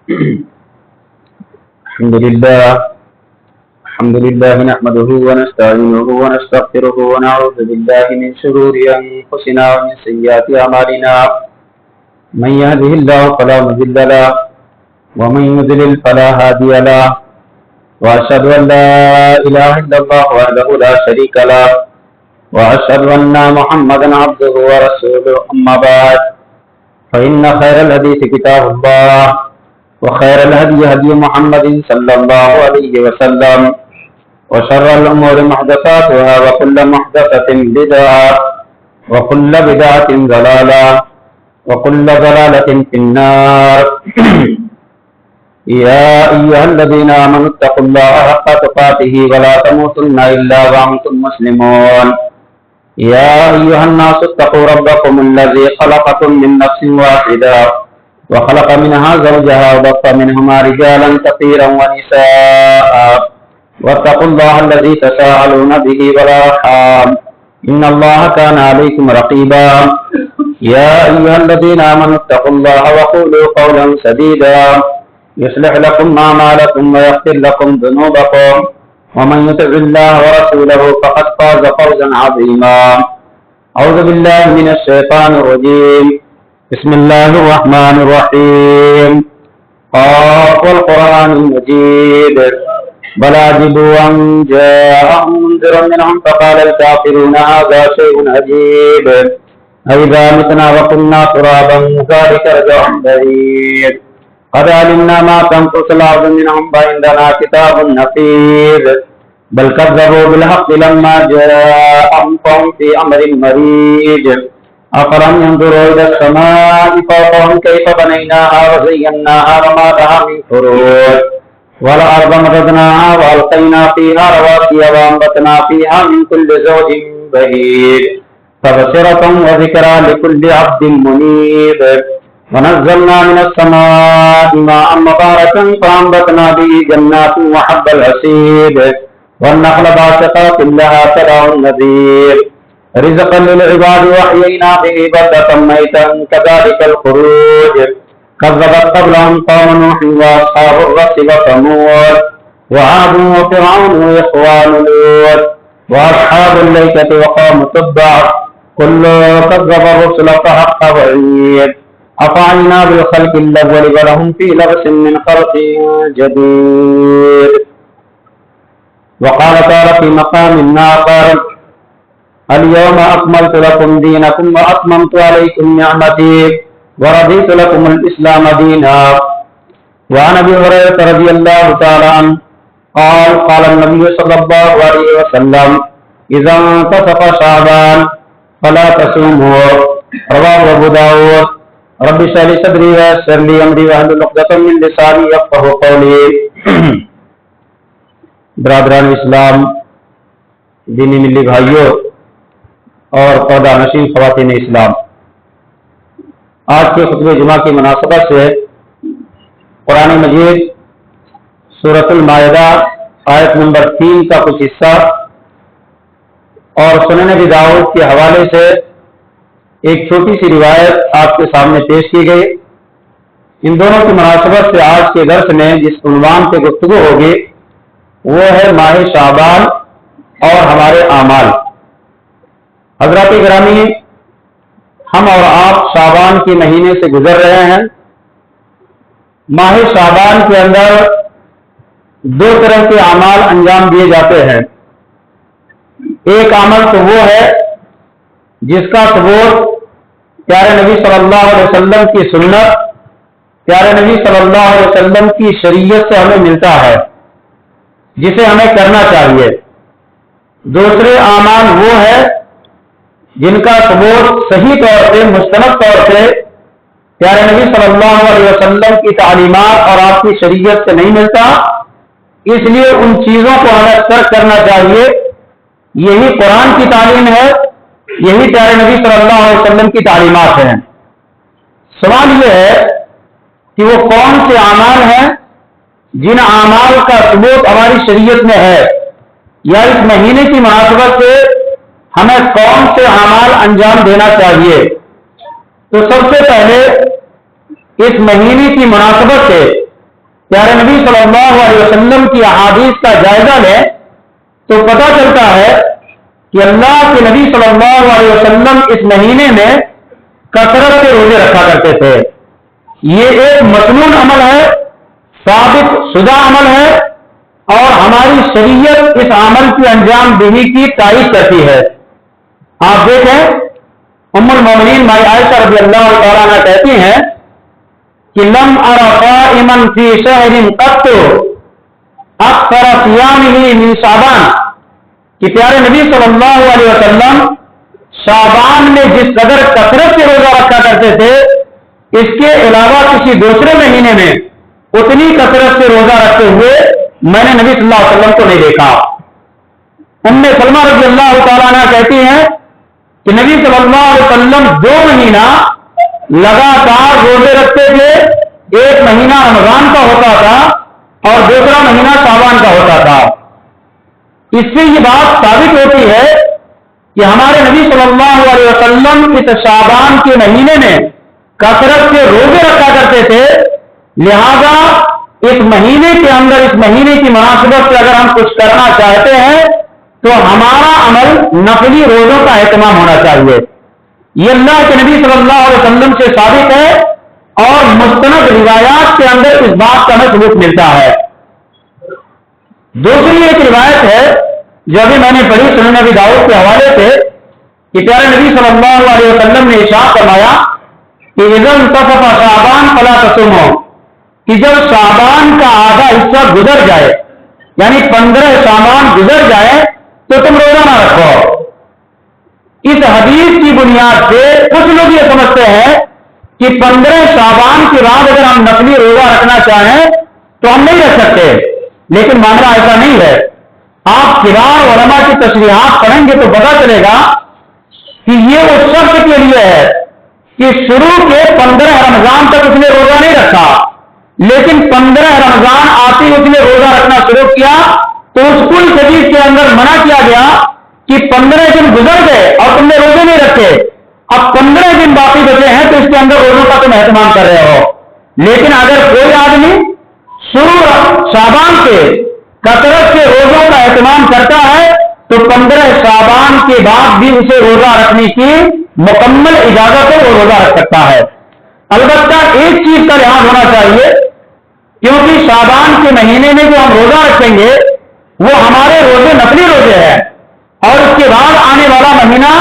الحمد لله نحمده ونستعينه ونستغفره ونعوذ بالله من شرور أنفسنا ومن سيئات أعمالنا من يهده الله فلا مضل له ومن يضلل فلا هادي له وأشهد أن لا إله إلا الله وحده لا شريك له وأشهد أن محمدا عبده ورسوله أما بعد فإن خير الحديث كتاب الله وخير الهدي هدي محمد صلى الله عليه وسلم وشر الأمور محدثاتها وكل محدثة بدعة وكل بدعة ضلالة وكل ضلالة في النار يا أيها الذين آمنوا اتقوا الله حق تقاته ولا تموتن إلا وأنتم مسلمون يا أيها الناس اتقوا ربكم الذي خلقكم من نفس واحدة وخلق منها زوجها وبث منهما رجالا كثيرا ونساء واتقوا الله الذي تساءلون به والأرحام إن الله كان عليكم رقيبا يا أيها الذين آمنوا اتقوا الله وقولوا قولا سديدا يصلح لكم أعمالكم ويغفر لكم ذنوبكم ومن يطع الله ورسوله فقد فاز فوزا عظيما أعوذ بالله من الشيطان الرجيم بسم الله الرحمن الرحيم قاف والقرآن المجيد بل عجبوا أن جاءهم منذر منهم فقال الكافرون هذا شيء عجيب أإذا متنا وكنا ترابا ذلك رجع بعيد قد علمنا ما تنقص الأرض منهم وعندنا كتاب حفيظ بل كذبوا بالحق لما جاءهم فهم في أمر مريج أفلم ينظروا إلى السماء فوقهم كيف بنيناها وزيناها وما لها من فروج والأرض مددناها وألقينا فيها رواسي وأنبتنا فيها من كل زوج بهيج تبصرة وذكرى لكل عبد منيب ونزلنا من السماء ماء مباركا فأنبتنا به جنات وحب الحصيد والنخل باسقات لها طلع نضيد رزقا للعباد وحيينا به بلدة ميتا كذلك الخروج كذبت قبلهم قوم نوح وأصحاب الرس وثمود وعاد وفرعون وإخوان لوط وأصحاب الأيكة وقوم تبع كل كذب الرسل فحق وعيد أفعلنا بالخلق الأول ولهم في لبس من خلق جديد وقال تعالى في مقام آخر اليوم أكملت لكم دينكم وأتممت عليكم نعمتي ورضيت لكم الإسلام دينا وعن أبي هريرة رضي الله تعالى عنه قال قال النبي صلى الله عليه وسلم إذا انتصف شعبان فلا تصوموا رواه أبو داود رب اشرح لي صدري ويسر لي أمري واحلل عقدة من لساني يفقهوا قولي برادران اسلام، دینی ملی بھائیوں اور پردہ نشین خواتین اسلام، آج کے خطبہ جمعہ کی مناسبت سے قرآن مجید سورۃ المائدہ آیت نمبر 3 کا کچھ حصہ اور سنن ابی داؤد کے حوالے سے ایک چھوٹی سی روایت آپ کے سامنے پیش کی گئی۔ ان دونوں کی مناسبت سے آج کے درس میں جس عنوان پہ گفتگو ہوگی وہ ہے ماہ شعبان اور ہمارے اعمال۔ حضرات گرامی، ہم اور آپ شعبان کے مہینے سے گزر رہے ہیں۔ ماہ شعبان کے اندر دو طرح کے اعمال انجام دیے جاتے ہیں۔ ایک عمل تو وہ ہے جس کا ثبوت پیارے نبی صلی اللہ علیہ وسلم کی سنت، پیارے نبی صلی اللہ علیہ وسلم کی شریعت سے ہمیں ملتا ہے، جسے ہمیں کرنا چاہیے۔ دوسرے اعمال وہ ہے جن کا ثبوت صحیح طور سے، مستند طور سے پیارے نبی صلی اللہ علیہ وسلم کی تعلیمات اور آپ کی شریعت سے نہیں ملتا، اس لیے ان چیزوں کو ہمیں ترک کرنا چاہیے۔ یہی قرآن کی تعلیم ہے، یہی پیارے نبی صلی اللہ علیہ وسلم کی تعلیمات ہیں۔ سوال یہ ہے کہ وہ کون سے اعمال ہیں جن اعمال کا ثبوت ہماری شریعت میں ہے، یا اس مہینے کی مناسبت سے ہمیں کون سے اعمال انجام دینا چاہیے۔ تو سب سے پہلے اس مہینے کی مناسبت سے پیارے نبی صلی اللہ علیہ وسلم کی احادیث کا جائزہ لیں تو پتہ چلتا ہے کہ اللہ کے نبی صلی اللہ علیہ وسلم اس مہینے میں کثرت سے روزے رکھا کرتے تھے. یہ ایک مسنون عمل ہے، ثابت شدہ عمل ہے، اور ہماری شریعت اس عمل کی انجام دہی کی تائید کرتی ہے. آپ دیکھیں ام المومنین مائی عائشہ رضی اللہ تعالیٰ عنہ کہتی ہیں کہ لم ار قائما فی شہر قط اکثر صیامہ من شعبان، کہ پیارے نبی صلی اللہ علیہ وسلم شعبان میں جس قدر کثرت سے روزہ رکھا کرتے تھے اس کے علاوہ کسی دوسرے مہینے میں اتنی کثرت سے روزہ رکھتے ہوئے میں نے نبی صلی اللہ علیہ وسلم کو نہیں دیکھا. ام سلمہ رضی اللہ تعالیٰ عنہ کہتی ہیں کہ نبی صلی اللہ علیہ وسلم 2 مہینہ لگاتار روزے رکھتے تھے. ایک مہینہ رمضان کا ہوتا تھا اور دوسرا مہینہ شعبان کا ہوتا تھا. اس سے یہ بات ثابت ہوتی ہے کہ ہمارے نبی صلی اللہ علیہ وسلم اس شعبان کے مہینے میں کثرت سے روزے رکھا کرتے تھے. لہذا اس مہینے کے اندر اس مہینے کی مناسبت سے اگر ہم کچھ کرنا چاہتے ہیں تو ہمارا عمل نفلی روزوں کا اہتمام ہونا چاہیے. یہ اللہ کے نبی صلی اللہ علیہ وسلم سے ثابت ہے اور مستند روایات کے اندر اس بات کا ہمیں ثبوت ملتا ہے. دوسری ایک روایت ہے جو ابھی میں نے پڑھی سنن ابی داؤد کے حوالے سے کہ پیارے نبی صلی اللہ علیہ وسلم نے ارشاد فرمایا کہ اذا انتصف شعبان فلا تصوموا، کہ جب شعبان کا آدھا حصہ گزر جائے یعنی 15 شعبان گزر جائے تو تم روزہ نہ رکھو. اس حدیث کی بنیاد سے کچھ لوگ یہ سمجھتے ہیں کہ 15 شعبان کے بعد اگر ہم نفلی روزہ رکھنا چاہیں تو ہم نہیں رکھ سکتے، لیکن معاملہ ایسا نہیں ہے. آپ کبار علماء کی تشریحات پڑھیں گے تو پتا چلے گا کہ یہ اس شخص کے لیے ہے کہ شروع کے 15 رمضان تک اس نے روزہ نہیں رکھا، لیکن 15 رمضان آتے ہی اس نے روزہ رکھنا شروع کیا تو اس کل حدیث کے اندر منع کیا گیا کہ 15 دن گزر گئے اور تم نے روزے نہیں رکھے، اب 15 دن باقی بچے ہیں تو اس کے اندر روزوں کا تم اہتمام کر رہے ہو. لیکن اگر کوئی آدمی شروع شعبان سے کثرت سے روزوں کا اہتمام کرتا ہے تو 15 شعبان کے بعد بھی اسے روزہ رکھنے کی مکمل اجازت ہے، وہ روزہ رکھ سکتا ہے. البتہ ایک چیز کا لحاظ ہونا چاہیے، کیونکہ شعبان کے مہینے میں جو ہم روزہ رکھیں گے وہ ہمارے روزے نفلی روزے ہیں اور اس کے بعد آنے والا مہینہ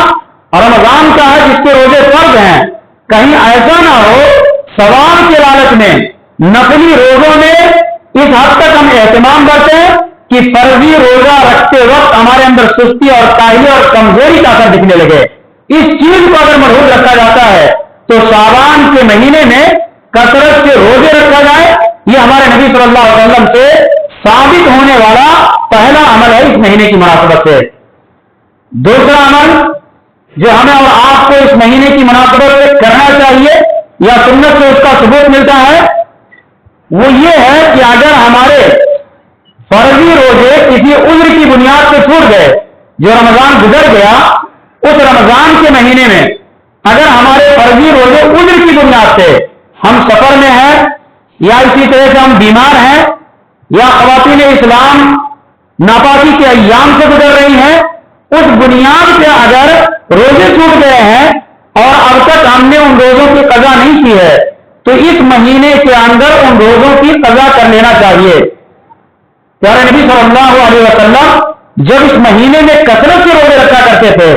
رمضان کا ہے جس کے روزے فرض ہیں. کہیں ایسا نہ ہو ثواب کے لالچ میں نفلی روزوں میں اس حد تک ہم اہتمام کرتے ہیں کہ فرضی روزہ رکھتے وقت ہمارے اندر سستی اور کاہلی اور کمزوری کا اثر دکھنے لگے. اس چیز کو اگر مرحوم رکھا جاتا ہے تو شعبان کے مہینے میں کثرت سے روزے رکھا جائے، یہ ہمارے نبی صلی اللہ علیہ وسلم سے ثابت ہونے والا پہلا عمل ہے اس مہینے کی مناسبت سے. دوسرا عمل جو ہمیں اور آپ کو اس مہینے کی مناسبت سے کرنا چاہیے یا سنت سے اس کا ثبوت ملتا ہے وہ یہ ہے کہ اگر ہمارے فرضی روزے کسی عذر کی بنیاد سے چھوٹ گئے، جو رمضان گزر گیا اس رمضان کے مہینے میں اگر ہمارے فرضی روزے عذر کی بنیاد سے ہم سفر میں ہیں یا اسی طرح سے ہم بیمار ہیں یا خواتین اسلام ناپاکی کے ایام سے گزر رہی ہیں، اس بنیاد پہ اگر روزے چھوٹ گئے ہیں اور اب تک ہم نے ان روزوں کی قضا نہیں کی ہے تو اس مہینے کے اندر ان روزوں کی قضا کر لینا چاہیے. پیارے نبی صلی اللہ علیہ وسلم جب اس مہینے میں کثرت سے روزے رکھا کرتے تھے،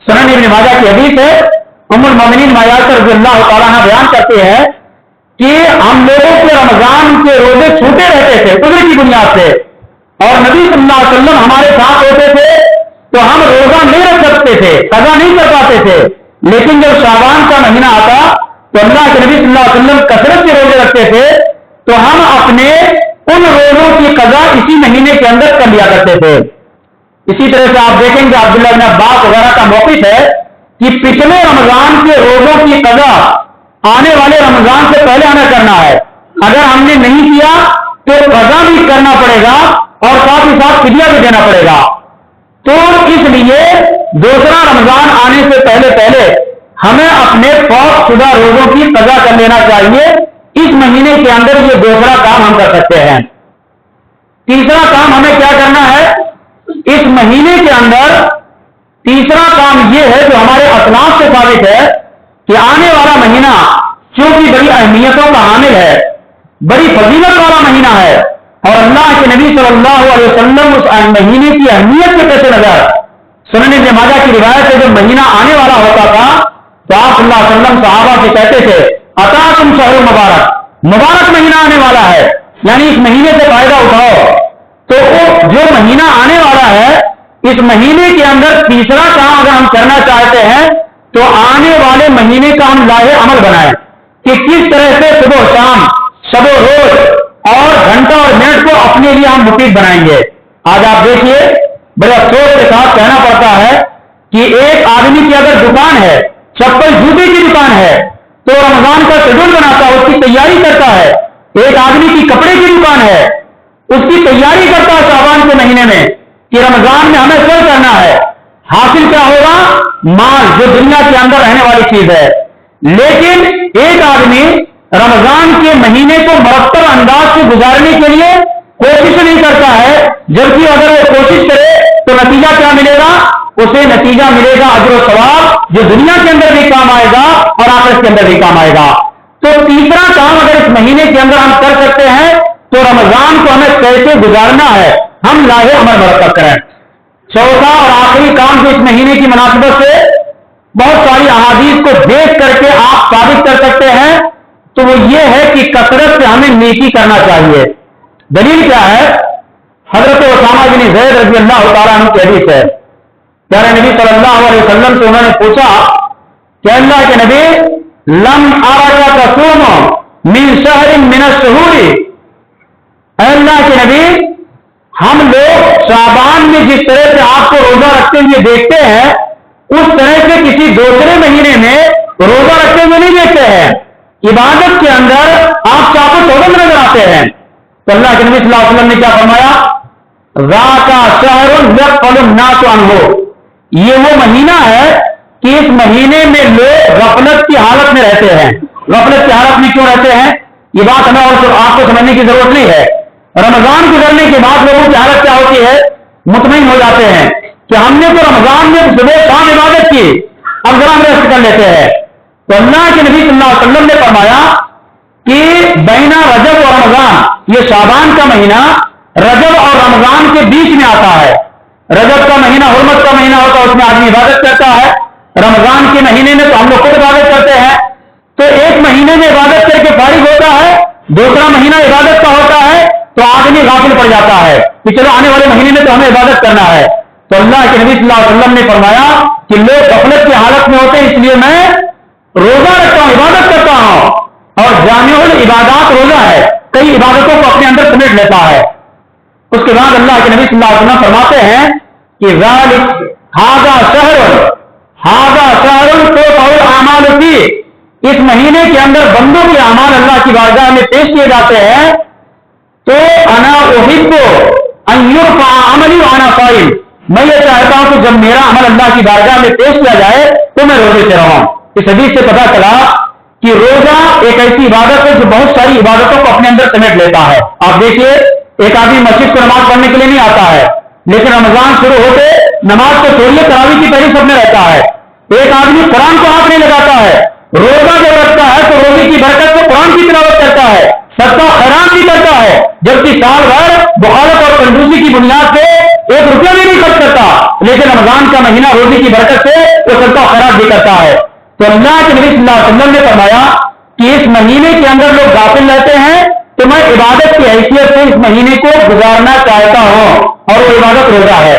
سنن ابن ماجہ کی حدیث ہے، ام المومنین عائشہ رضی اللہ تعالیٰ عنہ بیان کرتے ہیں کہ ہم لوگوں کے رمضان کے روزے چھوٹے رہتے تھے عذر کی بنیاد سے اور نبی صلی اللہ علیہ وسلم ہمارے ساتھ ہوتے تھے تو ہم روزہ نہیں رکھ سکتے تھے، قضا نہیں کر پاتے تھے. لیکن جب شعبان کا مہینہ آتا تو اللہ کے نبی صلی اللہ علیہ وسلم کثرت سے روزے رکھتے تھے تو ہم اپنے ان روزوں کی قضا اسی مہینے کے اندر کر لیا کرتے تھے. اسی طرح سے آپ دیکھیں گے عبداللہ بن عباس وغیرہ کا موقف ہے کہ پچھلے رمضان کے روزوں کی قضا آنے والے رمضان سے پہلے ہمیں کرنا ہے. اگر ہم نے نہیں کیا تو قضا بھی کرنا پڑے گا اور ساتھ ہی ساتھ فدیہ بھی دینا پڑے گا. تو اس لیے دوسرا رمضان آنے سے پہلے ہمیں اپنے فوت شدہ روزوں کی قضا کر لینا چاہیے اس महीने के अंदर ये दूसरा काम हम कर सकते हैं। तीसरा काम हमें क्या करना है इस महीने के अंदर? तीसरा काम ये है जो हमारे असलाफ से साबित है कि आने वाला महीना चूंकि बड़ी अहमियतों का हामिल है, बड़ी फजीलत वाला महीना है, और अल्लाह के नबी सल्लल्लाहु अलैहि वसल्लम उस महीने की अहमियत के पेश नजर सुनन इब्न माजा की रिवायत है, जब महीना आने वाला होता था तो आप सल्लल्लाहु अलैहि वसल्लम सहाबा से कहते थे, अताकुम शहर मुबारक, मुबारक महीना आने वाला है, यानी इस महीने से फायदा उठाओ। तो जो महीना आने वाला है, इस महीने के अंदर तीसरा काम अगर हम करना चाहते हैं तो आने वाले महीने का हम लाहे अमल बनाएं कि किस तरह से सुबह शाम, शबो रोज और घंटा और मिनट को अपने लिए हम मुफीद बनाएंगे। आज आप देखिए, बड़े अफसोस के साथ कहना पड़ता है कि एक आदमी की अगर दुकान है, चप्पल जूते की दुकान है, तो रमजान का शेड्यूल बनाता है, उसकी तैयारी करता है। एक आदमी की कपड़े की दुकान है, उसकी तैयारी करता है शाबान के महीने में कि रमजान में हमें सेल करना है। हासिल क्या होगा? माल, जो दुनिया के अंदर रहने वाली चीज है। लेकिन एक आदमी रमजान के महीने को मरतब अंदाज से गुजारने के लिए कोशिश नहीं करता है, जबकि अगर वो कोशिश करे तो नतीजा क्या मिलेगा? उसे नतीजा मिलेगा अजर और सवाब, जो दुनिया के अंदर भी काम आएगा और आखिरत के अंदर भी काम आएगा। तो तीसरा काम अगर इस महीने के अंदर हम कर सकते हैं तो रमजान को हमें कैसे गुजारना है हम लाहे अमल मरतब करें। चौथा और आखिरी काम जो इस महीने की मुनासिबत से बहुत सारी अहादीस को देख करके आप साबित कर सकते हैं, तो वो ये है कि कसरत से हमें नेकी करना चाहिए। दलील क्या है? हजरत उसामा बिन ज़ैद रज़ी अल्लाह तआला अन्हु की हदीस है। प्यारे नबी सल्लल्लाहु अलैहि वसल्लम से उन्होंने पूछा कि अल्लाह के नबी, लम अरका तसूम मिन शहरिन मिन अश-शुहूरी, अल्लाह के नबी, हम लोग शाबान में जिस तरह से आपको रोजा रखते हुए देखते हैं, उस तरह से किसी दूसरे महीने में रोजा रखते हुए नहीं देखते हैं। इबादत के अंदर आप चाको चौबंद नजर आते हैं। तो अल्लाह के नबी सल्लल्लाहु अलैहि वसल्लम ने क्या फरमाया? ज़ाका शहरुन यग़फ़लुन नासु अन्हु, ये वो महीना है कि इस महीने में लोग गफलत की हालत में रहते हैं। गफलत की हालत में क्यों रहते हैं? ये बात हमें और आपको समझने की जरूरत नहीं है। रमजान गुजरने के बाद लोगों की हालत क्या होती है? मुतमईन हो जाते हैं कि हमने तो रमजान में सुबह शाम इबादत की, अब जरा हम रेस्ट कर लेते हैं। तो अल्लाह के नबी सल्लल्लाहु अलैहि वसल्लम ने फरमाया कि बैना रजब और रमजान, ये शाबान का महीना रजब और रमजान के बीच में आता है। रजब का महीना हुर्मत का महीना होता है, उसमें आदमी इबादत करता है। रमजान के महीने में तो हम लोग खुद इबादत करते हैं। तो एक महीने में इबादत करके फारिग होता है, दूसरा महीना इबादत का होता है, तो आदमी गाफिल पड़ जाता है कि चलो आने वाले महीने में तो हमें इबादत करना है। तो अल्लाह के नबी सल्लल्लाहु अलैहि वसल्लम ने फरमाया कि लोग गफलत की हालत में होते हैं, इसलिए मैं रोजा रखता हूं, इबादत करता हूं। और जामिउल इबादत रोजा है, कई इबादतों को अपने अंदर समेट लेता है। उसके बाद अल्लाह के नबी सल्लल्लाहु अलैहि वसल्लम फरमाते हैं कि हाजा शहरुन तुरफ़अुल आमालु फीह, इस महीने के अंदर बंदों के अमाल अल्लाह की बारगाह में पेश किए जाते हैं। तो अना उहिब्बु अन युरफ़अ अमली व अना साइम, मैं ये चाहता हूं कि जब मेरा अमल अल्लाह की बारगाह में पेश किया जाए तो मैं रोजे से रहूं। इस हदीस से पता चला कि रोजा एक ऐसी इबादत है जो बहुत सारी इबादतों को अपने अंदर समेट लेता है। आप देखिए, एक आदमी मस्जिद को नमाज पढ़ने के लिए नहीं आता है, लेकिन रमजान शुरू होते नमाज को छोड़िए तरावी की पहली सब में रहता है। एक आदमी कुरान को हाथ नहीं लगाता है, रोजा जब रखता है तो रोजे की बरकत से कुरान की तिलावत करता है, सदका खैरात भी करता है, जबकि साल भर बुखारत और कंजूसी की बुनियाद से 1 रुपया भी नहीं खर्च करता, लेकिन रमजान का महीना रोजे की बरकत से वो सदका खैरात भी करता है। तो अल्लाह के नबी सल्लल्लाहु अलैहि वसल्लम ने फरमाया कि इस महीने के अंदर लोग गाफिल रहते हैं, तो मैं इबादत की हैसियत से इस महीने को गुजारना चाहता हूं, और वो इबादत रोजा है।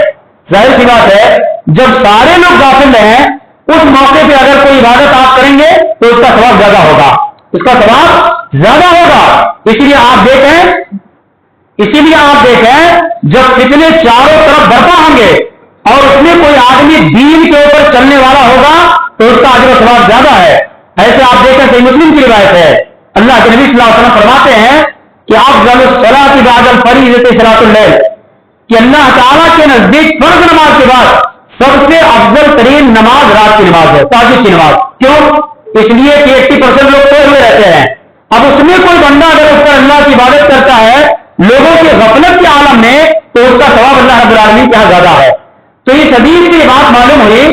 जाहिर सी बात है, जब सारे लोग गाफिल रहे उस मौके पे अगर कोई इबादत आप करेंगे तो उसका सवाब ज्यादा होगा, उसका सवाब ज्यादा होगा। इसीलिए आप देखें जब कितने चारों तरफ बरपा होंगे और उसमें कोई आदमी दीन के ऊपर चलने वाला होगा तो उसका अजर सवाब ज्यादा है। ऐसे आप देखें, सही मुस्लिम की रिवायत है, अल्लाह के नबी सल्लल्लाहु अलैहि वसल्लम फरमाते हैं कि अफ़ज़लुस सलाति बअदल फ़रीज़ति सलातुल लैल, कि अल्लाह ताला के नजदीक फर्ज नमाज के बाद सबसे अफजल तरीन नमाज रात की नमाज है, ताजुद की नमाज। क्यों? इसलिए कि 80% लोग सोए हुए रहते हैं अब उसमें कोई बंदा अगर उस पर अल्लाह की इबादत करता है लोगों के गफलत के आलम में, तो उसका सवाब अल्लाह रब्बुल आलमीन के यहाँ ज्यादा है। तो इस हदीस से बात मालूम हुई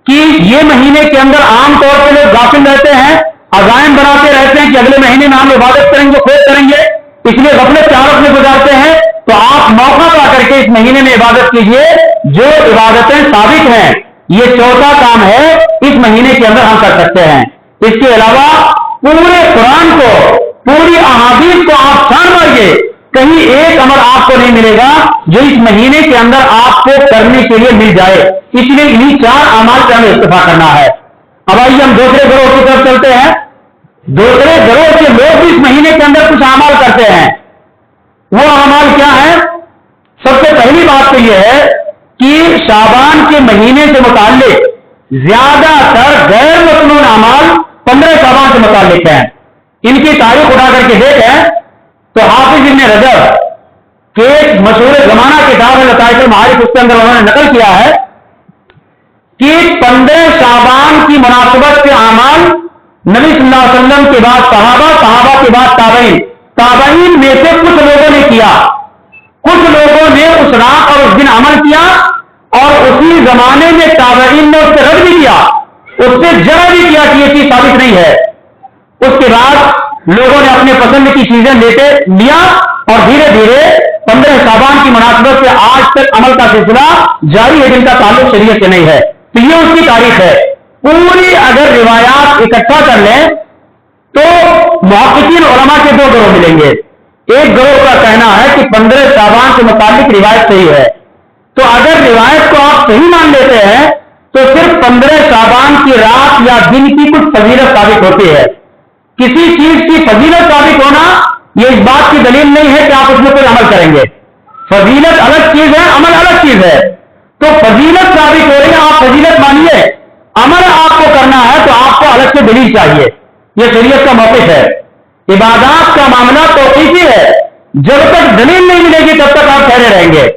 कि ये महीने के अंदर आमतौर पर लोग गाफिल रहते हैं, अज़ाइम बनाते रहते हैं कि अगले महीने में हम इबादत करेंगे, खोज करेंगे, इसलिए गफलत के हालत में गुजारते हैं। तो आप मौका पा करके इस महीने में इबादत कीजिए, जो इबादतें साबित हैं। ये चौथा काम है इस महीने के अंदर हम कर सकते हैं। इसके अलावा पूरे कुरान को, पूरी अहादीस को आप छान मारिए, कहीं एक अमल आपको नहीं मिलेगा जो इस महीने के अंदर आपको करने के लिए मिल जाए। इसलिए इन्हीं 4 अमाल पर हमें इत्तेफाक करना है। अब आइए हम दूसरे ग्रोह की तरफ चलते हैं। दूसरे ग्रोह के लोग भी इस महीने के अंदर कुछ अमाल करते हैं। वो अमाल क्या है? सबसे पहली बात तो यह है कि शाबान के महीने से मुताल्लिक ज्यादातर गैर मसनून अमाल 15 शाबान से मुताल्लिक हैं। इनकी तारीख उठा करके देखें तो हाफिज इब्न रजब के मशहूर जमाना किताब है लताइफ मारिफ, उसके अंदर उन्होंने नकल किया है कि 15 शाबान की मुनासबत के अमाल नबी सल्लल्लाहु अलैहि वसल्लम के बाद सहाबा के बाद ताबईन में से कुछ लोगों ने किया, कुछ लोगों ने उस रात और उस दिन अमल किया, और उसी जमाने में ताबईन ने उससे रद्द भी किया, उससे जरा भी किया कि ये चीज साबित नहीं है। उसके बाद लोगों ने अपने पसंद की चीजें लेते लिया और धीरे धीरे 15 शाबान की मुनासबत से आज तक अमल का सिलसिला जारी है, जिनका ताल्लुक शरीयत से नहीं है। तो ये उसकी तारीख है। पूरी अगर रिवायात इकट्ठा कर लें तो मुहक्किकीन उलमा के 2 ग्रोह मिलेंगे। एक ग्रोह का कहना है कि 15 शाबान के मुताबिक रिवायत सही है। तो अगर रिवायत को आप सही मान लेते हैं तो सिर्फ 15 शाबान की रात या दिन की कुछ फजीलत साबित होती है। किसी चीज की फजीलत साबित होना यह इस बात की दलील नहीं है कि आप उसमें कोई अमल करेंगे। फजीलत अलग चीज है, अमल अलग चीज है। तो फजीलत साबित हो रही है, आप फजीलत मानिए, अमल आपको करना है तो आपको अलग से दलील चाहिए। यह शरीयत का मौक़िफ़ है। इबादत का मामला तौक़ीफ़ी है, जब तक दलील नहीं मिलेगी तब तक आप ठहरे रहेंगे।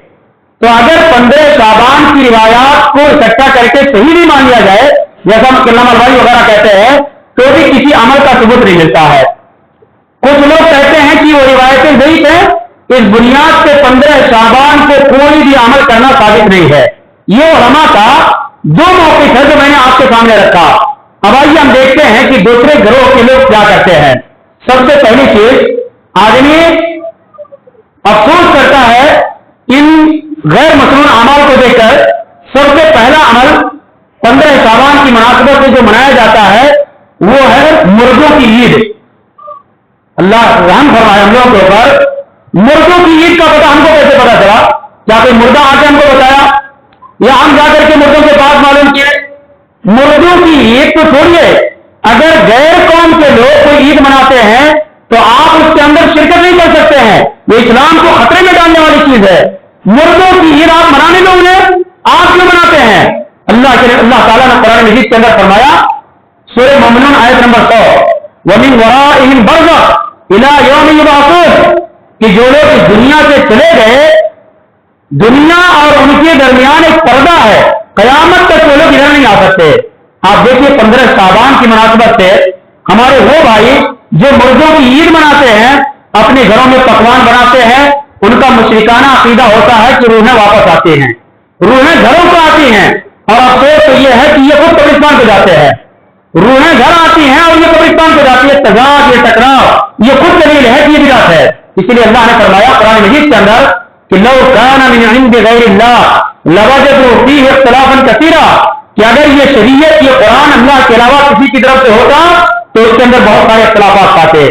तो अगर 15 शाबान की रिवायात को इकट्ठा करके सही नहीं मान लिया जाए, जैसा अल्लामा अलवाई वगैरह कहते हैं, तो भी किसी अमल का सबूत नहीं मिलता है। कुछ लोग कहते हैं कि वो रिवायतें ज़ईफ़ हैं, इस बुनियाद से 15 शाबान को कोई भी अमल करना साबित नहीं है। ये उलमा का 2 मौक़िफ़ है जो मैंने आपके सामने रखा। अब आइए हम देखते हैं कि दूसरे ग्रोह के लोग क्या करते हैं। सबसे पहली चीज, आदमी अफसोस करता है इन गैर मसनून अमाल को देखकर। सबसे पहला अमल 15 शाबान की मुनासबत से जो मनाया जाता है वो है मुर्दों की ईद। अल्लाह रहम फरमाए हम लोगों के ऊपर। मुर्दों की ईद का पता हमको कैसे पता चला? क्या कोई मुर्दा आके हमको बताया या हम जाकर के मुर्दों के पास मालूम किए? मुर्दों की ईद तो छोड़िए, अगर गैर कौम के लोग कोई ईद मनाते हैं तो आप उसके अंदर शिरकत नहीं कर सकते हैं। वो इस्लाम को खतरे में डालने वाली चीज है। मुर्दों की ईद आप मनाने दो उन्हें, आप क्यों मनाते हैं? अल्लाह ताला ने कुरान मजीद के अंदर फरमाया, सूरह मोमिनून आयत नंबर 100, वमिन वराइहिम बरज़ख इला यौम युबअसून, कि जो लोग इस दुनिया से चले गए, दुनिया और उनके दरमियान एक पर्दा है, कयामत तक वो लोग इधर नहीं आ सकते। आप देखिए 15 शाबान की मुनासबत से हमारे वो भाई जो मुर्दों की ईद मनाते हैं, अपने घरों में पकवान बनाते हैं, उनका मुशरिकाना अकीदा होता है कि रूहें वापस आती हैं, रूहें घरों को आती हैं। और अफसोस तो यह है कि ये खुद कब्रिस्तान को जाते हैं। रूहें घर आती हैं और ये कब्रिस्तान को जाती है। तजाद, ये टकराव, ये खुद दलील है कि ये बिदअत है। इसलिए अल्लाह ने फरमाया कुरान मजीद के अंदर कि लौ कान मिन इंदि गैरिल्लाह लवजदू फीहि इख्तिलाफन कसीरा, कि अगर ये शरीयत, ये कुरान अल्लाह के अलावा किसी की तरफ से होता तो उसके अंदर बहुत सारे इख्तिलाफात पाते।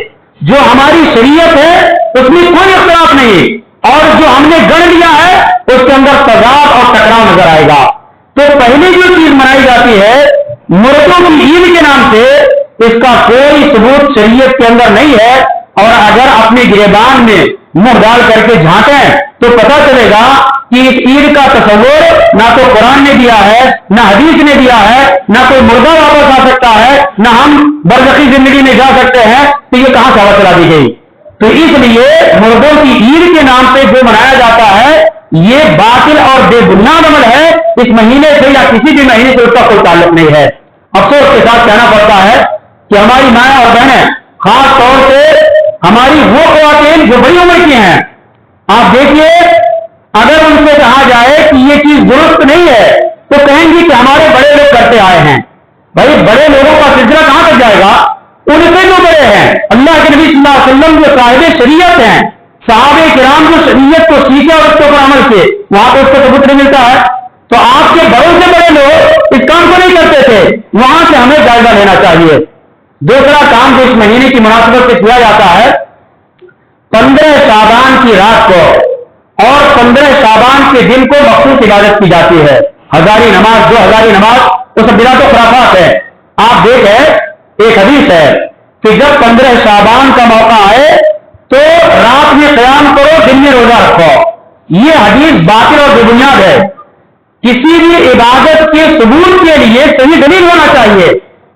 जो हमारी शरीयत है उसमें कोई इख्तिलाफ नहीं, और जो हमने गढ़ लिया है उसके अंदर तजाद और टकराव नजर आएगा। तो पहले जो चीज मनाई जाती है मुर्दों की ईद के नाम से, इसका कोई सबूत शरीयत के अंदर नहीं है। और अगर अपने गिरेबान में मुंह डाल करके झांकें तो पता चलेगा कि इस ईद का तस्वुर ना तो कुरान ने दिया है, ना हदीस ने दिया है, ना कोई मुर्दा वापस आ सकता है, ना हम बरज़खी जिंदगी में जा सकते हैं। तो ये कहां से हवा चला दी गई? तो इसलिए मुर्दों की ईद के नाम से जो मनाया जाता है ये बातिल और बेबुनियाद अमल है। इस महीने से या किसी भी महीने से उसका कोई ताल्लुक नहीं है। अफसोस के साथ कहना पड़ता है कि हमारी माएं और बहनें खास तौर से हमारी वो ख्वातीन जो बड़ी उम्र की हैं, आप देखिए अगर उनसे कहा जाए कि ये चीज दुरुस्त नहीं है तो कहेंगी कि हमारे बड़े लोग करते आए हैं। भाई बड़े लोगों का सिलसिला कहां तक जाएगा? उनसे जो बड़े हैं, अल्लाह के नबी सल्लल्लाहु अलैहि वसल्लम जो साहिब शरीयत हैं, सहाबे किराम जो शरीयत को सीखे और उसके ऊपर अमल किए, वहां पर उसको सबूत नहीं मिलता है। तो आपके बड़ों से बड़े लोग इस काम को नहीं करते थे, वहां से हमें जायजा लेना चाहिए। दूसरा काम जो इस महीने की मुनासिबत से किया जाता है, 15 शाबान की रात को और 15 शाबान के दिन को मखसूस इबादत की जाती है। हजारी नमाज, जो हजारी नमाज, वो सब बिदा तो खराफात है। आप देखें एक हदीस है कि जब 15 शाबान का मौका आए तो रात में क़याम करो, दिन में रोजा रखो। ये हदीस बातिल और बेबुनियाद है। किसी भी इबादत के सबूत के लिए सही दलील होना चाहिए।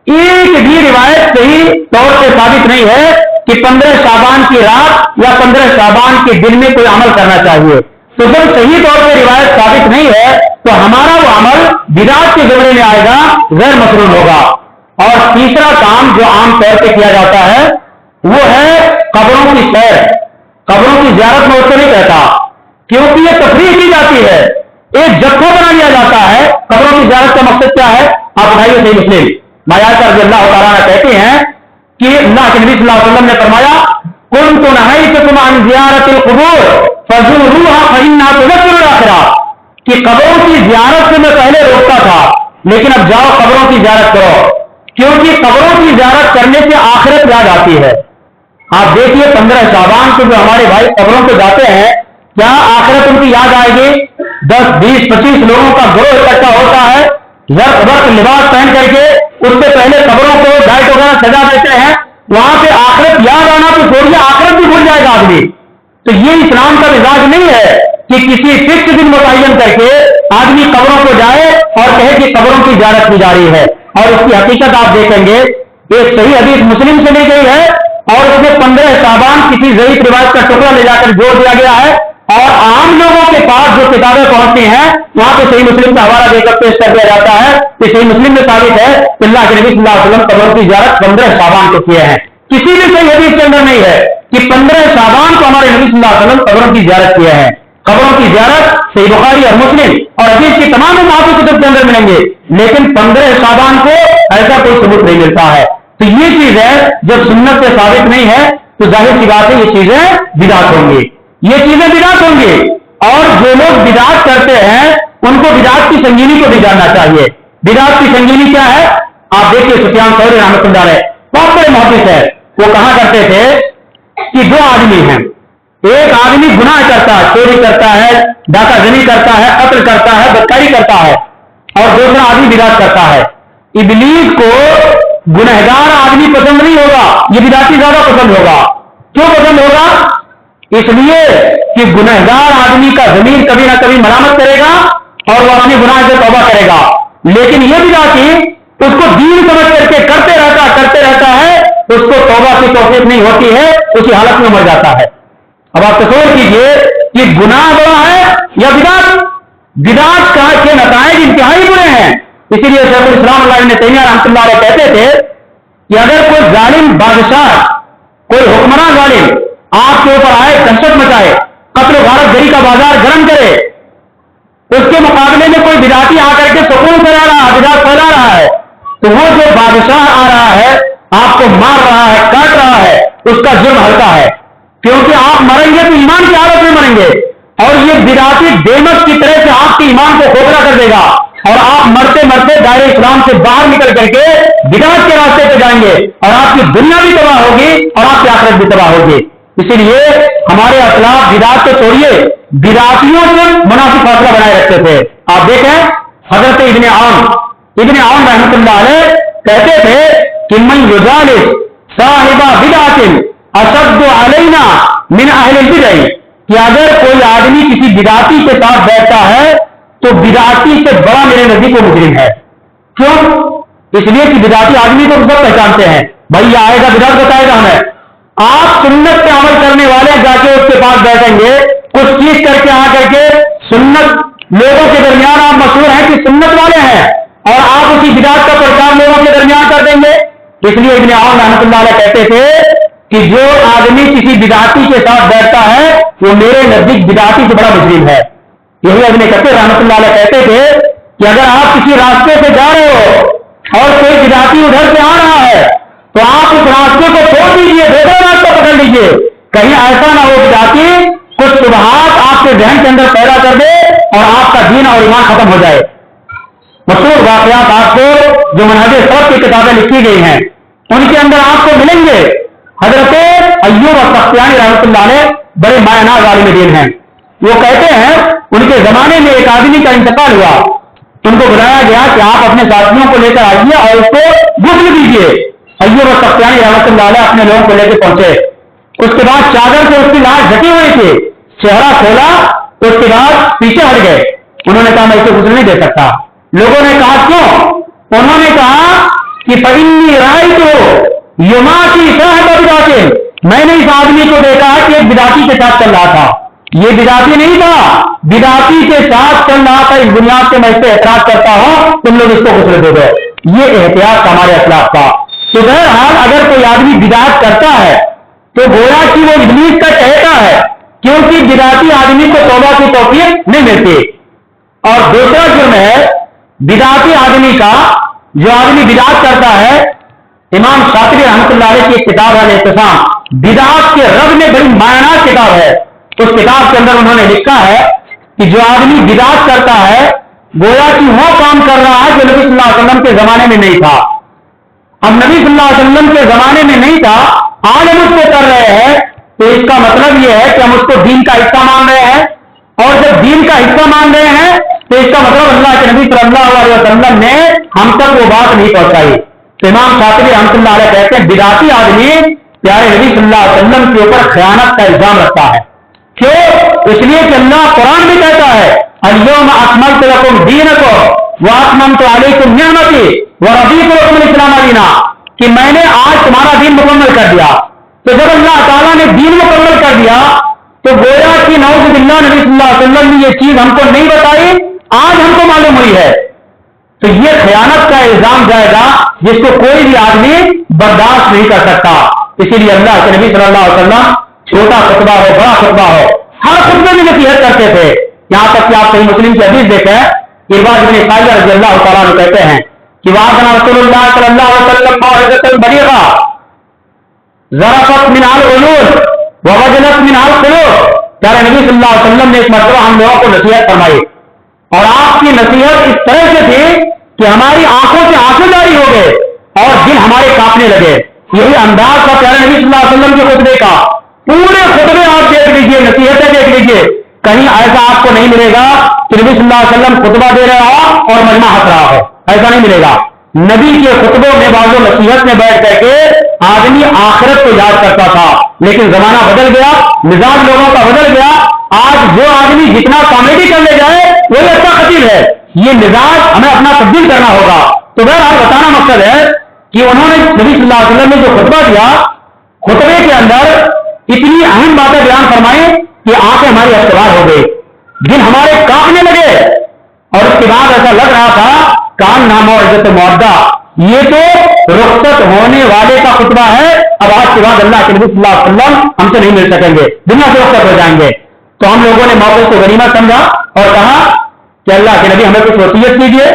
एक भी रिवायत सही तौर से साबित नहीं है कि 15 शाबान की रात या 15 शाबान के दिन में कोई अमल करना चाहिए। तो जब सही तौर पर रिवायत साबित नहीं है तो हमारा वो अमल बिदात के ज़मरे में आएगा, गैर मसरूर होगा। और तीसरा काम जो आम तौर पर किया जाता है वो है कब्रों की सैर। कब्रों की ज़ियारत में उसको नहीं कहता, क्योंकि ये तफरीह की जाती है, एक जत्था बना लिया जाता है। कब्रों की ज़ियारत का मकसद क्या है? आप उठाइए सही मुस्लिम, मायाशा रज़ियल्लाहु तआला कहते हैं कि अल्लाह के नबी सल्लल्लाहु अलैहि वसल्लम ने फरमाया, कुन्तु नहैतुकुम अन ज़ियारतिल क़ुबूर फज़ूरूहा फ़इन्नहा तुज़क्किरुल आखिरह, कि कब्रों की ज़ियारत से मैं पहले रोकता था, लेकिन अब जाओ कब्रों की ज़ियारत करो, क्योंकि कब्रों की ज़ियारत करने से आखिरत याद आती है। आप देखिए 15 शाबान को जो हमारे भाई कब्रों पे जाते हैं, क्या आखिरत उनकी याद आएगी? 10, 20, 25 लोगों का ग्रोह इकट्ठा होता है, वर्क लिबास पहन करके, उससे पहले कब्रों को लाइट वगैरह सजा देते हैं। वहां पे आखिरत याद आना तो छोड़िए, आखिरत भी भूल जाएगा आदमी। तो ये इस्लाम का मिजाज नहीं है कि किसी फिक्स दिन मुतय्यन करके आदमी कब्रों को जाए और कहे कि कब्रों की ज़ियारत की जा रही है। और उसकी हकीकत आप देखेंगे, एक सही हदीस मुस्लिम से ली गई है और उसमें 15 शाबान किसी ज़ईफ रिवायत का टुकड़ा ले जाकर जोड़ दिया गया है, और आम लोगों के पास जो किताबें पहुंचती हैं वहां पे सही मुस्लिम का हवाला देकर पेश कर दिया जाता है कि सही मुस्लिम में साबित है कि अल्लाह के नबी सल्लल्लाहु अलैहि वसल्लम कब्रों की ज़ियारत 15 शाबान को किए हैं। किसी भी सही हदीस के अंदर नहीं है कि 15 शाबान को हमारे नबी सल्लल्लाहु अलैहि वसल्लम कब्रों की ज़ियारत किए हैं। कब्रों की ज़ियारत सही बुखारी और मुस्लिम और हदीस की तमाम मुआफ़ी कुतुब के अंदर मिलेंगे, लेकिन 15 शाबान को ऐसा कोई सबूत नहीं मिलता है। तो ये चीज है, जब सुन्नत से साबित नहीं है तो जाहिर सी बात है ये चीजें बिदात होंगी, ये चीजें बिदात होंगी। और जो लोग बिदात करते हैं उनको बिदात की संगीनी को भी जानना चाहिए। बिदात की संगीनी क्या है? आप देखिए सुफियान सौरी रहमतुल्लाह अलैह बहुत बड़े मुहद्दिस है, वो कहा करते थे कि दो आदमी हैं, एक आदमी गुनाह करता है, चोरी करता है, डाकाजनी करता है, कत्ल करता है, बदकारी करता है, और दूसरा आदमी बिदात करता है। इब्लीस को गुनहगार आदमी पसंद नहीं होगा, ये बिदाती ज्यादा पसंद होगा। क्यों पसंद होगा? इसलिए कि गुनहगार आदमी का ज़मीर कभी ना कभी मलामत करेगा और वो अपने गुनाह से तौबा करेगा, लेकिन ये बिदाती उसको दीन समझ करके करते रहता है, उसको तौबा की तौफीक नहीं होती है, उसी हालत में मर जाता है। अब आप तसव्वुर कीजिए कि गुनाह बड़ा है या बिदात। बिदात के नताइज इंतहाई बुरे हैं। इसीलिए शेखुल इस्लाम इब्न तैमिय्या रहमतुल्लाह अलैह कहते थे कि अगर कोई जालिम बादशाह, कोई हुक्मरान जालिम आपके ऊपर आए, दहशत मचाए, कत्ल गारत गरी का बाजार गर्म करे, उसके मुकाबले में कोई बिदाती आकर के सुकून फैला रहा है, बिदात फैला रहा है, तो वो जो बादशाह आ रहा है, आपको मार रहा है, काट रहा है, उसका जुर्म हल्का है, क्योंकि आप मरेंगे तो ईमान की हालत में मरेंगे, और ये बिदाती देमक की तरह से आपके ईमान को खोखला कर देगा, और आप मरते मरते दायरे इस्लाम से बाहर निकल करके बिदात के रास्ते पे जाएंगे, और आपकी दुनिया भी तबाह होगी और आपकी आखिरत भी तबाह होगी। इसीलिए हमारे असलाफ बिदात को छोड़िए, बिदातियों से मुनाफिक फासला बनाए रखते थे। आप देखें हजरत इब्ने आउन रहमतुल्लाह अलैह कहते थे कि मन युजालिस साहिबा बिदातिन अशद्दु अलैना मिन अहलिल बिदअ, कि अगर कोई आदमी किसी बिदाती के साथ बैठता है तो बिदाती से बड़ा मेरे नजदीक वो मुजरिम है। क्यों? इसलिए कि बिदाती आदमी को सब पहचानते हैं, भाई ये आएगा बिदात बताएगा हमें। आप सुन्नत पे अमल करने वाले जाके उसके पास बैठेंगे, कुछ चीज करके आकर के सुन्नत लोगों के दरमियान आप मशहूर हैं कि सुन्नत वाले हैं, और आप उसी बिदात का प्रचार लोगों के दरमियान कर देंगे। इसलिए इब्ने आउन रहमतुल्लाह अलैह कहते थे کہ جو آدمی کسی بدعتی کے ساتھ بیٹھتا ہے وہ میرے نزدیک بدعتی سے بڑا مجرم ہے. یہی ابن کثیر رحمۃ اللہ علیہ کہتے تھے کہ اگر آپ کسی راستے سے جا رہے ہو اور کوئی بدعتی ادھر سے آ رہا ہے تو آپ اس راستے کو چھوڑ دیجیے, دوسرا راستہ پکڑ لیجیے, کہیں ایسا نہ ہو بدعتی کچھ شبہات آپ کے ذہن کے اندر پیدا کر دے اور آپ کا دین اور ایمان ختم ہو جائے. مشہور واقعات آپ کو جو منہج سلف کی کتابیں لکھی گئی ہیں ان کے اندر آپ کو ملیں گے. حضرت ایوب السختیانی رحمۃ اللہ علیہ بڑے مایہ ناز عالم دین ہیں. وہ کہتے ہیں ان کے زمانے میں ایک آدمی کا انتقال ہوا, ان کو بلایا گیا کہ آپ اپنے ساتھیوں کو لے کر آئیے اور اس کو غسل دیجیے. ایوب السختیانی رحمۃ اللہ علیہ اپنے لوگوں کو لے کے پہنچے. اس کے بعد چادر سے اس کی لاش ڈھکی ہوئی تھی, چہرہ کھولا, اس کے بعد پیچھے ہٹ گئے. انہوں نے کہا میں اسے غسل نہیں دے سکتا. لوگوں نے کہا کیوں؟ انہوں نے کہا کہ فإنی رأیت یماشی صاحب بدعۃ, میں نے اس آدمی کو دیکھا کہ ایک بدعتی کے ساتھ چل رہا تھا. یہ بدعتی نہیں تھا, بدعتی کے ساتھ چل رہا تھا. اس بنیاد سے میں اس سے اعتراض کرتا ہوں, تم لوگ اس کو غسل دے دو. یہ احتیاط ہمارے اخلاق کا. تو بہرحال اگر کوئی آدمی بدعت کرتا ہے تو گویا کہ وہ ابلیس کا چہتا ہے, کیونکہ بدعتی آدمی کو توبہ کی توفیق نہیں ملتی. اور دوسرا جرم ہے بدعتی آدمی کا, جو آدمی بدعت کرتا ہے. امام شاطبی رحمۃ اللہ علیہ کی ایک کتاب ہے الاعتصام, بدعت کے رد میں بڑی معنی کتاب ہے. اس کتاب کے اندر انہوں نے لکھا ہے کہ جو آدمی بدعت کرتا ہے گویا کہ وہ کام کر رہا ہے جو نبی صلی اللہ علیہ وسلم کے زمانے میں نہیں تھا. اب نبی صلی اللہ علیہ وسلم کے زمانے میں نہیں تھا, آج ہم اس کو کر رہے ہیں, تو اس کا مطلب یہ ہے کہ ہم اس کو دین کا حصہ مان رہے ہیں. اور جب دین کا حصہ مان رہے ہیں تو اس کا مطلب اللہ کے نبی صلی اللہ علیہ وسلم نے ہم تک وہ بات نہیں پہنچائی. تو امام شاطبی رحمۃ اللہ علیہ کہتے ہیں بدعتی آدمی پیارے نبی صلی اللہ علیہ وسلم کے اوپر خیانت کا الزام رکھتا ہے. کیوں؟ اس لیے کہ اللہ قرآن بھی کہتا ہے الیوم اکملت لکم دینکم واتممت علیکم نعمتی ورضیت لکم الاسلام دینا, کہ میں نے آج تمہارا دین مکمل کر دیا. تو جب اللہ تعالیٰ نے دین مکمل کر دیا تو گویا کہ نعوذ باللہ نبی صلی اللہ علیہ وسلم نے یہ چیز ہم کو نہیں بتائی, آج ہم کو معلوم ہوئی ہے. تو یہ خیانت کا الزام جائے گا جس کو کوئی بھی آدمی برداشت نہیں کر سکتا. اسی لیے اللہ کے نبی صلی اللہ علیہ وسلم چھوٹا خطبہ ہو بڑا خطبہ ہو ہر خطبے میں نصیحت کرتے تھے. یہاں تک کہ آپ صحیح مسلم کی حدیث دیکھیں, ارباز بن ساریہ رضی اللہ تعالیٰ عنہ کہتے ہیں کہ وعدنا رسول اللہ صلی اللہ علیہ وسلم موعظۃ بلیغہ ذرفت منها العیون ووجلت منها القلوب. پیارے نبی صلی اللہ علیہ وسلم نے ایک مرتبہ ہم لوگوں کو نصیحت فرمائی, اور آپ کی نصیحت اس طرح سے تھی کہ ہماری آنکھوں سے آنسو جاری ہو گئے اور دل ہمارے کانپنے لگے. یہی انداز تھا پیارے نبی صلی اللہ علیہ وسلم کے خطبے کا. پورے خطبے آپ دیکھ لیجیے, نصیحتیں دیکھ لیجیے, کہیں ایسا آپ کو نہیں ملے گا کہ نبی صلی اللہ علیہ وسلم خطبہ دے رہا ہو اور مجمع ہنس رہا ہو, ایسا نہیں ملے گا. نبی کے خطبوں میں بعض نصیحت میں بیٹھ کر کے آدمی آخرت کو یاد کرتا تھا. لیکن زمانہ بدل گیا, مزاج لوگوں کا بدل گیا. آج جو آدمی جتنا کامیڈی کر لے جائے وہی اچھا خطیب ہے. یہ مزاج ہمیں اپنا تبدیل کرنا ہوگا. تو بہرحال بتانا مقصد ہے کہ انہوں نے نبی صلی اللہ علیہ وسلم نے جو خطبہ دیا, خطبے کے اندر اتنی اہم باتیں بیان فرمائیں کہ آنکھیں ہماری استوار ہو گئی, دل ہمارے کانپنے لگے, اور اس کے بعد ایسا لگ رہا تھا کان نامہ عزت معدہ, یہ تو رخصت ہونے والے کا خطبہ ہے. اب آج کے بعد اللہ کے نبی صلی اللہ علیہ وسلم ہم سے نہیں مل سکیں گے, دنیا سے رخصت ہو جائیں گے. تو ہم لوگوں نے موقع کو غنیمت سمجھا اور کہا کہ اللہ کے نبی ہمیں کچھ وصیت کیجیے.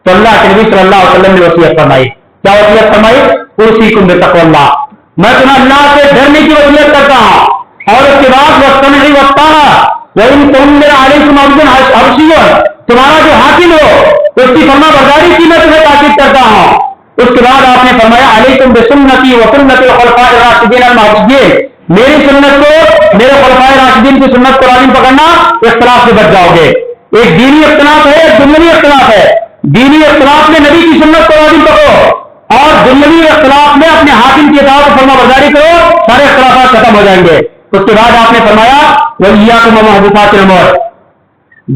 تو اللہ کے نبی صلی اللہ علیہ وسلم نے وصیت فرمائی. کیا وصیت فرمائی؟ اوصیکم بتقوی اللہ, میں تمہیں اللہ سے ڈرنے کی وصیت کرتا ہوں. اور اس کے بعد وسطنی وسطانا وَإِن تُمْلِرْ عَلَيْكُمْ عَبْدٌ حَبْشِيٌّ, تمہارا جو حاکم ہو اس کی فرما برداری کی میں تمہیں تاکید کرتا ہوں. اس کے بعد آپ نے فرمایا علیکم بسنتی وسنت الخلفاء الراشدین المہدیین, میری سنت کو, میرے خلفاء راشدین کی سنت کو لازم پکڑنا, اختلاف سے بچ جاؤ گے. ایک دینی اختلاف ہے, ایک دنیوی اختلاف ہے. دینی اختلاف میں نبی کی سنت کو لازم پکڑو اور دنیوی اختلاف میں اپنے حاکم کی اطاعت فرما برداری کرو, سارے اختلافات ختم ہو جائیں گے. اس کے بعد آپ نے فرمایا وَإِيَّاكُمْ وَمُحْدَثَاتِ الْأُمُورِ,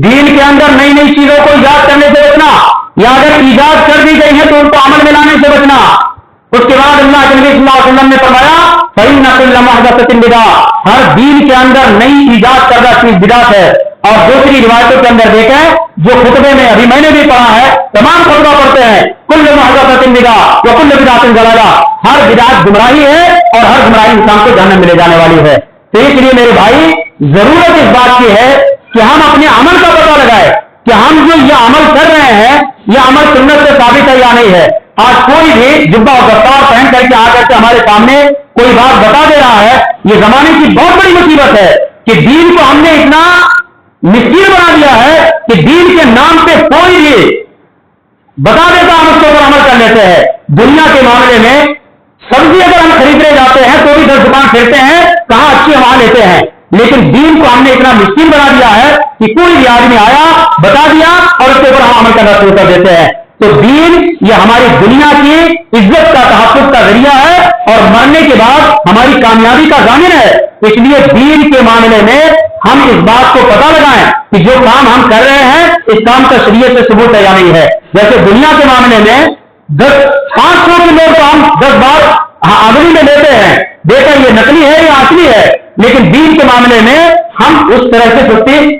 دین کے اندر نئی نئی چیزوں کو ایجاد کرنے سے بچنا, یا اگر ایجاد کر دی گئی ہے تو ان کو عمل میں لانے سے بچنا. اس کے بعد اللہ کے نبی صلی اللہ علیہ وسلم نے فرمایا فَإِنَّ كُلَّ مُحْدَثَةٍ بِدْعَةٌ, ہر دین کے اندر نئی ایجاد کردہ چیز بدعت ہے. اور دوسری روایتوں کے اندر دیکھیں جو خطبے میں ابھی میں نے بھی پڑھا ہے, تمام خطبہ پڑھتے ہیں کل محدثۃ بدعہ وکل بدعۃ ضلالہ, ہر بدعت گمراہی ہے اور हर गुमराही इंसान को जहन्नम में ले जाने वाली है। तो इसलिए मेरे भाई जरूरत इस बात की है कि हम अपने अमल का पता लगाए कि हम जो ये अमल कर रहे हैं ये अमल सुन्नत से साबित है या नहीं है। आज कोई भी जुब्बा और दस्तार पहन करके आकर के हमारे सामने कोई बात बता दे रहा है, ये जमाने की बहुत बड़ी मुसीबत है कि दीन को हमने इतना मिस्कीन बना दिया है कि दीन के नाम पे कोई भी बता देता हम उसके ऊपर अमल कर लेते हैं। दुनिया के मामले में सब्जी अगर हम खरीदने जाते हैं तो भी 10 दुकान फिरते हैं, कहां अच्छी वहां लेते हैं, लेकिन दीन को हमने इतना मिस्कीन बना दिया है कि कोई भी आदमी आया बता दिया और उसके ऊपर हम अमल करना शुरू कर देते हैं। तो दीन ये हमारी दुनिया की इज्जत का तहफ्फुज़ का जरिया है और मरने के बाद हमारी कामयाबी का जामिन है। इसलिए दीन के मामले में हम इस बात को पता लगाएं कि जो काम हम कर रहे हैं इस काम का शरीयत से सबूत है या नहीं है। जैसे दुनिया के मामले में 500 के नोट तो हम 10 बार अगली में लेते हैं, देखा ये नकली है या असली है, लेकिन दीन के मामले में हम उस तरह से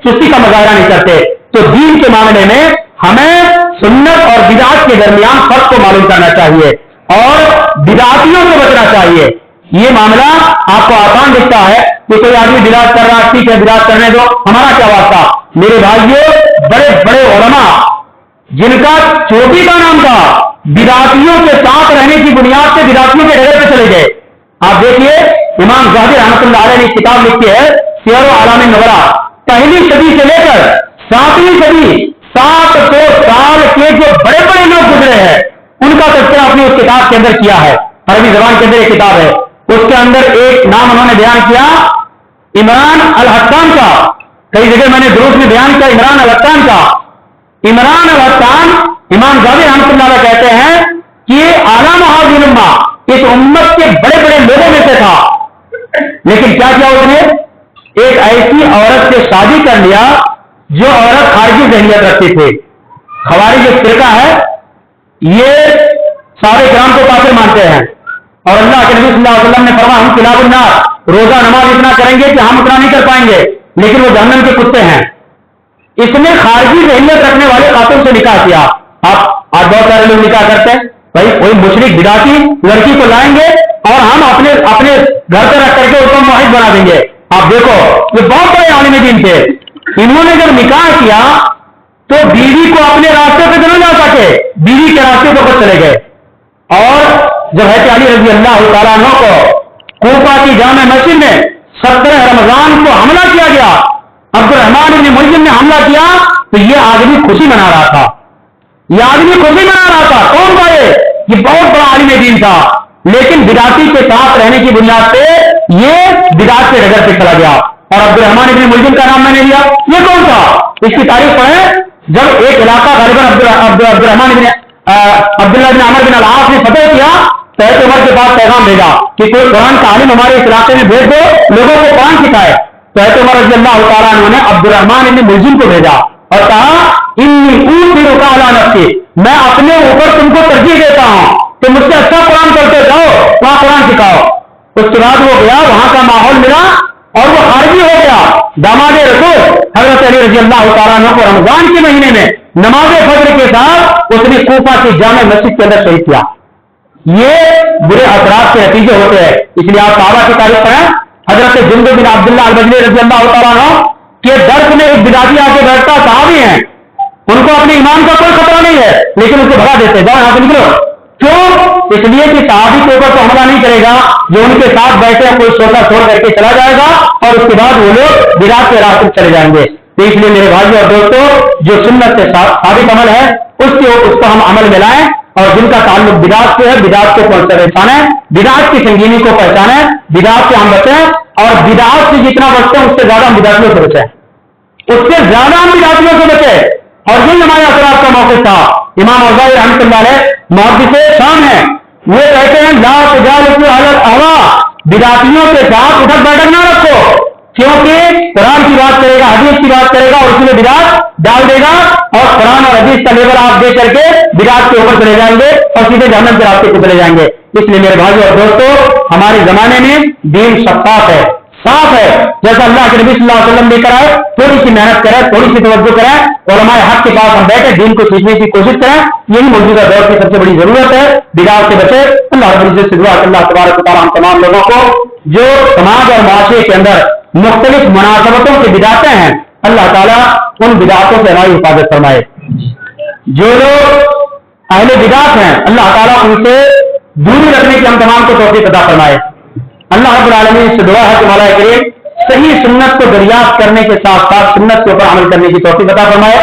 सुस्ती का मुजाहरा नहीं करते। तो दीन के मामले में हमें सुन्नत और बिदअत के दरमियान फर्क को मालूम करना चाहिए और बिदअतियों से बचना चाहिए। ये मामला आपको आसान दिखता है कि कोई आदमी बिदअत कर रहा है, ठीक है बिदअत करने दो, हमारा क्या वास्ता। मेरे भाइयों बड़े बड़े उलमा जिनका चोटी का नाम था बिदअतियों के साथ रहने की बुनियाद से बिदअतियों के डेरे पे चले गए। आप देखिए इमाम ज़हबी रहमतुल्लाह अलैह ने किताब लिखी है सियर आलाम नबला, पहली सदी से लेकर 7वीं सदी 700 साल के जो बड़े बड़े लोग गुजरे हैं उनका तज़किरा अपनी उस किताब के अंदर किया है। अरबी जबान के अंदर एक किताब है, उसके अंदर एक नाम उन्होंने बयान किया इमरान अल हत्तान का। कई जगह मैंने दुरूस में बयान किया इमरान अल हत्तान का। इमरान अल हत्तान इमाम ज़हबी रहमतुल्लाह अलैह कहते हैं कि आलम हाज़िल उम्मा इस उम्मत के बड़े बड़े लोगों में से था, लेकिन क्या किया उसने, एक ऐसी औरत से शादी कर लिया जो औरत खारजी ज़हनियत रखती थी। खवारिज जो फिरका है ये सारे ग्राम को काफिर मानते हैं और अल्लाह के नबी सल्लल्लाहु अलैहि वसल्लम ने फरमाया हम खिलाफुन नार, रोजा नमाज इतना करेंगे कि हम उतना नहीं कर पाएंगे, लेकिन वो जहन्नम के कुत्ते हैं। इसने खारजी ज़हनियत रखने वाले खातून से निकाह किया। आप आज बहुत सारे लोग निकाह करते हैं, भाई कोई मुशरिक बिदाती लड़की को लाएंगे और हम अपने अपने घर पे रख करके उसको मुआहिद बना देंगे। आप देखो ये बहुत बड़े आलिम दीन थे, इन्होंने जब निकाह किया तो बीवी को अपने रास्ते पे तो न जा सके, बीवी के रास्ते पर चले गए और जब हज़रत अली रज़ी अल्लाह तआला अन्हु को कूफा की जामे मस्जिद में 17 रमजान को हमला किया गया, अब्दुर्रहमान इब्न मुल्जिम ने हमला किया तो ये आदमी खुशी मना रहा था, ये आदमी खुशी मना रहा था। कौन था ये बहुत बड़ा आलिम दीन था, लेकिन बिदाती के साथ रहने की बुनियाद पे ये बिदात के डगर पे चला गया और अब्दुर्रहमान इब्न मुल्जिम का नाम मैंने लिया। ये कौन था, इसकी तारीफ पढ़े। जब एक इलाका गरीबन अब्दुर्रहमान अब्दुल्लाह बिन अमर बिन अल-आस ने फतह किया तो हज़रत उमर के पास पैगाम भेजा कि कोई कुरान का आलिम हमारे इस इलाके में भेज दो, लोगों को कुरान सिखाए। तो हज़रत उमर रज़ी अल्लाह तआला अन्हु ने अब्दुर्रहमान इब्न मुल्जिम को भेजा और कहा इन्नी ऊसिरुका अला नफ्सी, मैं अपने ऊपर तुमको तरजीह देता हूं, तुम मुझसे अच्छा कुरान पढ़ते जाओ, वहां कुरान सिखाओ। उसके बाद वो गया, वहां का माहौल मिला और वो खारजी हो गया। दामाद रसूल हज़रत अली रज़ी अल्लाह तआला अन्हु को रमजान के महीने में नमाज फज्र के साथ उसने कूफा की जामे मस्जिद के अंदर शहीद किया। ये बुरे असरात के नतीजे होते हैं। इसलिए आप सहाबा की तारीफ करें, हज़रत जुंदुब बिन अब्दुल्लाह अल-बजली रज़ी अल्लाह तआला अन्हु के दर्स में एक बिदाती आके बैठता सहाबी हैं, उनको अपने ईमान का कोई खतरा नहीं है, लेकिन उनको भगा देते, जाओ यहां से निकलो। क्यों? इसलिए कि सहाबी के ऊपर तो हमला नहीं करेगा, जो उनके साथ बैठे कोई सोता छोड़ करके चला जाएगा और उसके बाद वो लोग बिदात के रास्ते चले जाएंगे। तो इसलिए मेरे भाइयों और दोस्तों जो सुन्नत से साबित अमल है उसको हम अमल में लाएं और जिनका ताल्लुक बिदात से है बिदात को पहचाने, बिदात की संगीनी को पहचाने, बिदात से हम बचें और बिदात से जितना बचते हैं उससे ज्यादा हम बिदातियों से बचें, उससे ज्यादा हम बिदातियों से बचें। और यही हमारे असरात का मौक़िफ़ था। इमाम औज़ाई रहमतुल्लाह अलैह मुहद्दिसे शाम है, वो कहते हैं ला तुजालिसु अलल अहवा, बिदातियों के साथ उठक बैठक ना रखो, क्योंकि कुरान की बात करेगा, हदीस की बात करेगा और उसमें बिदात डाल देगा और कुरान और हदीस का लेवल आप दे करके बिदात के ऊपर चले जाएंगे और सीधे जहन्नम के रास्ते को चले जाएंगे। इसलिए मेरे भाइयों और दोस्तों हमारे जमाने में दीन शफ़ाफ़ है, साफ है, जैसा अल्लाह के नबी सल्लल्लाहु अलैहि वसल्लम लेकर आए, थोड़ी सी मेहनत करें, थोड़ी सी तवज्जो करें, उलमाए हक के पास हम बैठे दीन को सीखने की कोशिश करें, यही मौजूदा दौर की सबसे बड़ी जरूरत है। बिदात से बचे। अल्लाह रब्बुल इज्जत से दुआ है अल्लाह तबारक व तआला हम तमाम लोगों को जो समाज और माशरे के अंदर मुख्तलिफ मुनासबतों की बिदातें हैं, अल्लाह ताला उन बिदातों से हमारी हिफाजत फरमाए। जो लोग अहले बिदात हैं, अल्लाह ताला उनसे दूरी रखने की हम तमाम को तौफीक अता फरमाए। अल्लाह रब्बुल आलमीन से दुआ है कि मौला करीम सही सुन्नत को दरियाफ्त करने के साथ साथ सुन्नत के ऊपर अमल करने की तौफीक अता फरमाए।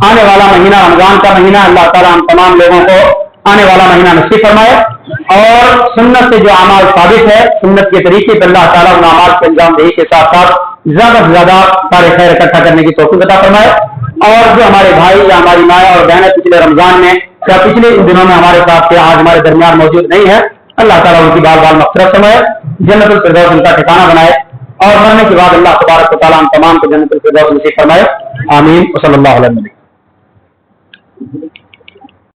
आने वाला महीना रमजान का महीना, अल्लाह ताला हम तमाम लोगों को आने वाला महीना नसीब फरमाए और सुन्नत से जो अमाल साबित है, सुन्नत के तरीके पर अल्लाह ताला उन अमाल के अंजाम दही के साथ साथ ज्यादा से ज्यादा सारे खैर इकट्ठा करने की तौफीक अता फरमाए। और जो हमारे भाई या हमारी माया और बहनें पिछले रमजान में या पिछले इन दिनों में हमारे साथ थे, आज हमारे दरमियान मौजूद नहीं है, अल्लाह ताला उनकी बाल बाल मग़फ़िरत फरमाए, जन्नतुल फिरदौस उनका ठिकाना बनाए और मरने के बाद अल्लाह तबारक व तआला हम तमाम को जन्नतुल फिरदौस नसीब फरमाए। आमीन। सल्लल्लाहु अलैहि वसल्लम।